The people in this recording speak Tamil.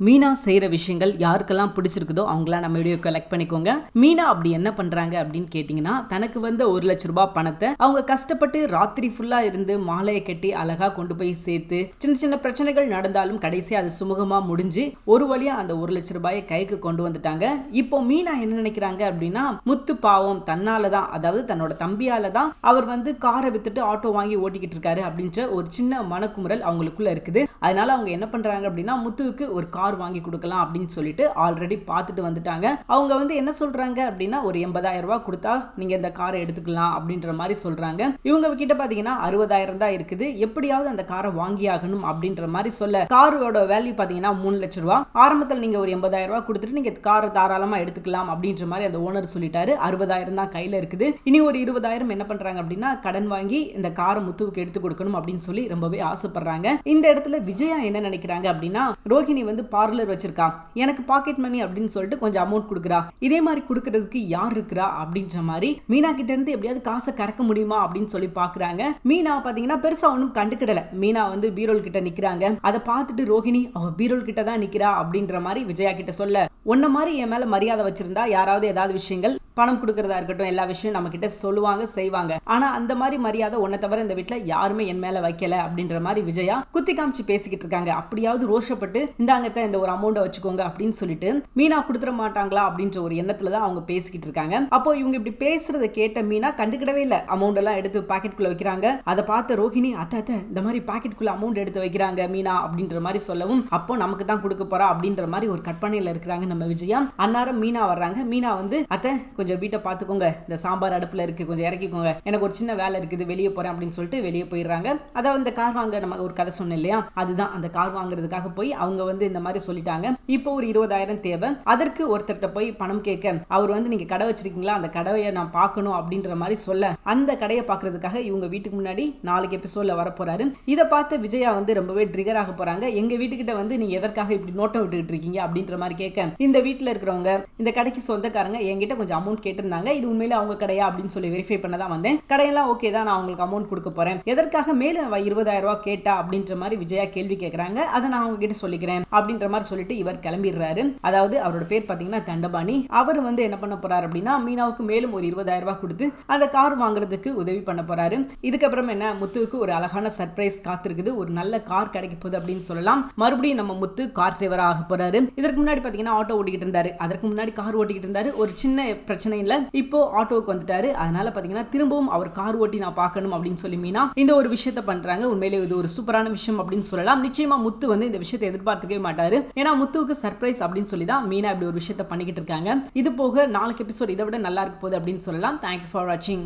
மீனா செய்கிற விஷயங்கள் யாருக்கெல்லாம் பிடிச்சிருக்குதோ அவங்களாம் நம்ம வீடியோ கலெக்ட் பண்ணிக்கோங்க. மீனா அப்படி என்ன பண்ணுறாங்க அப்படின்னு கேட்டிங்கன்னா, தனக்கு வந்து 1,00,000 பணத்தை அவங்க கஷ்டப்பட்டு ராத்திரி ஃபுல்லாக இருந்து மாலையை கட்டி அழகாக கொண்டு போய் சேர்த்து சின்ன சின்ன பிரச்சனைகள் நடந்தாலும் கடைசியாக அது சுமூகமாக முடிஞ்சு ஒரு வழியாக அந்த 1,00,000 கைக்கு கொண்டு வந்துட்டாங்க. இப்போ மீனா என்ன நினைக்கிறாங்க அப்படின்னா, முத்து பாவம் தன்னால தான், அதாவது தன்னோட தம்பியால தான் அவர் வந்து காரை வித்துட்டு ஆட்டோ வாங்கி ஓட்டிக்கிட்டு இருக்காரு அப்படின்ற ஒரு சின்ன மனக்குமுறல் அவங்களுக்குள்ள இருக்குது. அதனால அவங்க என்ன பண்றாங்க அப்படின்னா, முத்துவுக்கு ஒரு கார் வாங்கி கொடுக்கலாம் அப்படின்னு சொல்லிட்டு ஆல்ரெடி பார்த்துட்டு வந்துட்டாங்க. அவங்க வந்து என்ன சொல்றாங்க அப்படின்னா, ஒரு 80,000 கொடுத்தா நீங்க இந்த காரை எடுத்துக்கலாம் அப்படின்ற மாதிரி சொல்றாங்க. இவங்க கிட்ட பாத்தீங்கன்னா 60,000 தான் இருக்குது. எப்படியாவது அந்த காரை வாங்கி ஆகணும் அப்படின்ற மாதிரி சொல்ல, காரோட வேல்யூ பாத்தீங்கன்னா 3,00,000. ஆரம்பத்தில் நீங்க ஒரு 80,000 கொடுத்துட்டு நீங்க காரை தாராளமா எடுத்துக்கலாம் அப்படின்ற மாதிரி அந்த ஓனர் சொல்லிட்டாரு. 60,000 தான் கையில இருக்குது. இனி ஒரு 20,000 என்ன பண்றாங்க அப்படின்னா, கடன் வாங்கி இந்த காரை முத்துவுக்கு எடுத்து கொடுக்கணும் அப்படின்னு சொல்லி ரொம்பவே ஆசைப்படுறாங்க. இந்த இடத்துல விஜயா என்ன நினைக்கிறாங்க அப்படின்னா, ரோஹிணி வந்து பார்லர் வச்சிருக்கா, எனக்கு பாக்கெட் மணி அப்படின்னு சொல்லிட்டு கொஞ்சம் அமௌண்ட் கொடுக்குறா, இதே மாதிரி கொடுக்கறதுக்கு யார் இருக்கிறா அப்படின்ற மாதிரி மீனா கிட்ட இருந்து எப்படியாவது காசை கறக்க முடியுமா அப்படின்னு சொல்லி பாக்குறாங்க. மீனா பாத்தீங்கன்னா பெருசா ஒன்னும் கண்டுக்கிடல. மீனா வந்து பீரோல் கிட்ட நிக்கிறாங்க. அதை பார்த்துட்டு ரோஹிணி அவ பீரோல் கிட்ட தான் நிக்கிறா அப்படின்ற மாதிரி விஜயா கிட்ட சொல்ல, உன்ன மாதிரி என் மேல மரியாதை வச்சிருந்தா யாராவது ஏதாவது விஷயங்கள் பணம் கொடுக்கறதா இருக்கட்டும் எல்லா விஷயம் நம்ம கிட்ட சொல்லுவாங்க செய்வாங்க. ஆனா அந்த மாதிரி மரியாதை உன்னை தவிர இந்த வீட்டுல யாருமே என் மேல வைக்கல அப்படின்ற மாதிரி விஜயா குத்தி காமிச்சு பேசிக்கிட்டு இருக்காங்க. அப்படியாவது ரோஷப்பட்டு இந்தாங்கத்த இந்த ஒரு அமௌண்ட்டை வச்சுக்கோங்க அப்படின்னு சொல்லிட்டு மீனா கொடுத்துட மாட்டாங்களா அப்படின்ற ஒரு எண்ணத்துல தான் அவங்க பேசிக்கிட்டு இருக்காங்க. அப்போ இவங்க இப்படி பேசுறதை கேட்ட மீனா கண்டுக்கிடவே இல்லை. அமௌண்ட் எல்லாம் எடுத்து பாக்கெட்டுக்குள்ள வைக்கிறாங்க. அதை பார்த்த ரோஹிணி அத்த இந்த மாதிரி பாக்கெட்டுக்குள்ள அமௌண்ட் எடுத்து வைக்கிறாங்க மீனா அப்படின்ற மாதிரி சொல்லவும், அப்போ நமக்கு தான் கொடுக்க போறா அப்படின்ற மாதிரி ஒரு கற்பனையில இருக்கிறாங்க நம்ம விஜயா. அன்னாரம் மீனா வர்றாங்க. மீனா வந்து அத்தை கொஞ்சம் வீட்டை பார்த்துக்கோங்க, இந்த சாம்பார் அடுப்புல இருக்கு, கொஞ்சம் இறக்கிக்கோங்க, எனக்கு ஒரு சின்ன வேலை இருக்குது, வெளியே போறேன் அப்படின்னு சொல்லிட்டு வெளியே போயிடுறாங்க. அதாவது இந்த கார் வாங்க நம்ம ஒரு கதை சொன்னேன் இல்லையா, அதுதான் அந்த கார் வாங்குறதுக்காக போய் அவங்க வந்து இந்த மாதிரி சொல்லிட்டாங்க. இப்போ ஒரு 20,000 தேவை. அதற்கு ஒருத்தர்கிட்ட போய் பணம் கேட்க அவர் வந்து நீங்க கடை வச்சிருக்கீங்களா, அந்த கடையை நான் பார்க்கணும் அப்படின்ற மாதிரி சொல்ல, அந்த கடையை பார்க்கறதுக்காக இவங்க வீட்டுக்கு முன்னாடி நாளைக்கு எபிசோட்ல வர போறாரு. இதை பார்த்து விஜயா வந்து ரொம்பவே ட்ரிகர் ஆக போறாங்க. எங்க வீட்டுக்கிட்ட வந்து நீங்க எதற்காக இப்படி நோட்டம் விட்டுக்கிட்டு இருக்கீங்க அப்படின்ற மாதிரி கேட்க, இந்த வீட்டுல இருக்கிறவங்க இந்த கடைக்கு சொந்தக்காரங்க என்கிட்ட கொஞ்சம் அமௌண்ட் கேட்டிருந்தாங்க, இது உண்மையில அவங்க கடையா அப்படின்னு சொல்லி வெரிஃபை பண்ண தான் வந்தேன், கடையெல்லாம் ஓகே தான், நான் உங்களுக்கு அமௌண்ட் கொடுக்க போறேன், எதற்காக மேல 20,000 கேட்டா அப்படின்ற மாதிரி விஜயா கேள்வி கேட்கறாங்க. அதை நான் அவங்க கிட்ட சொல்லிக்கிறேன் அப்படின்ற மாதிரி சொல்லிட்டு இவர் கிளம்பிடுறாரு. அதாவது அவரோட பேர் பாத்தீங்கன்னா தண்டபாணி. அவர் வந்து என்ன பண்ண போறாரு அப்படின்னா, மீனாவுக்கு மேலும் ஒரு 20,000 கொடுத்து அந்த கார் வாங்குறதுக்கு உதவி பண்ண போறாரு. இதுக்கப்புறம் என்ன, முத்துவுக்கு ஒரு அழகான சர்ப்ரைஸ் காத்திருக்குது. ஒரு நல்ல கார் கிடைக்க போகுது அப்படின்னு சொல்லலாம். மறுபடியும் நம்ம முத்து கார் டிரைவரா ஆக போறாரு. இதற்கு முன்னாடி பாத்தீங்கன்னா ஆட்டோ ஓட்டிக்கிட்டு இருந்தாரு, அதற்கு முன்னாடி கார் ஓட்டிக்கிட்டு இருந்தாரு. ஒரு சின்ன பிரச்சனை இல்ல, இப்போ ஆட்டோவுக்கு வந்துட்டாரு. அதனால பாத்தீங்கன்னா திரும்பவும் அவர் கார் ஓட்டி நான் பார்க்கணும் அப்படின்னு சொல்லி மீனா இந்த ஒரு விஷயத்தை பண்றாங்க. உண்மையிலே இது ஒரு சூப்பரான விஷயம் அப்படின்னு சொல்லலாம். நிச்சயமா முத்து வந்து இந்த விஷயத்தை எதிர்பார்த்துக்கவே மாட்டாரு. ஏன்னா முத்துவுக்கு சர்ப்ரைஸ் அப்படின்னு சொல்லி தான் மீனா இப்படி ஒரு விஷயத்தை பண்ணிக்கிட்டு இருக்காங்க. இது போக நாளைக்கு எபிசோட் இதை விட நல்லா இருக்க போகுது அப்படின்னு சொல்லலாம். தேங்க்யூ ஃபார் வாட்சிங்.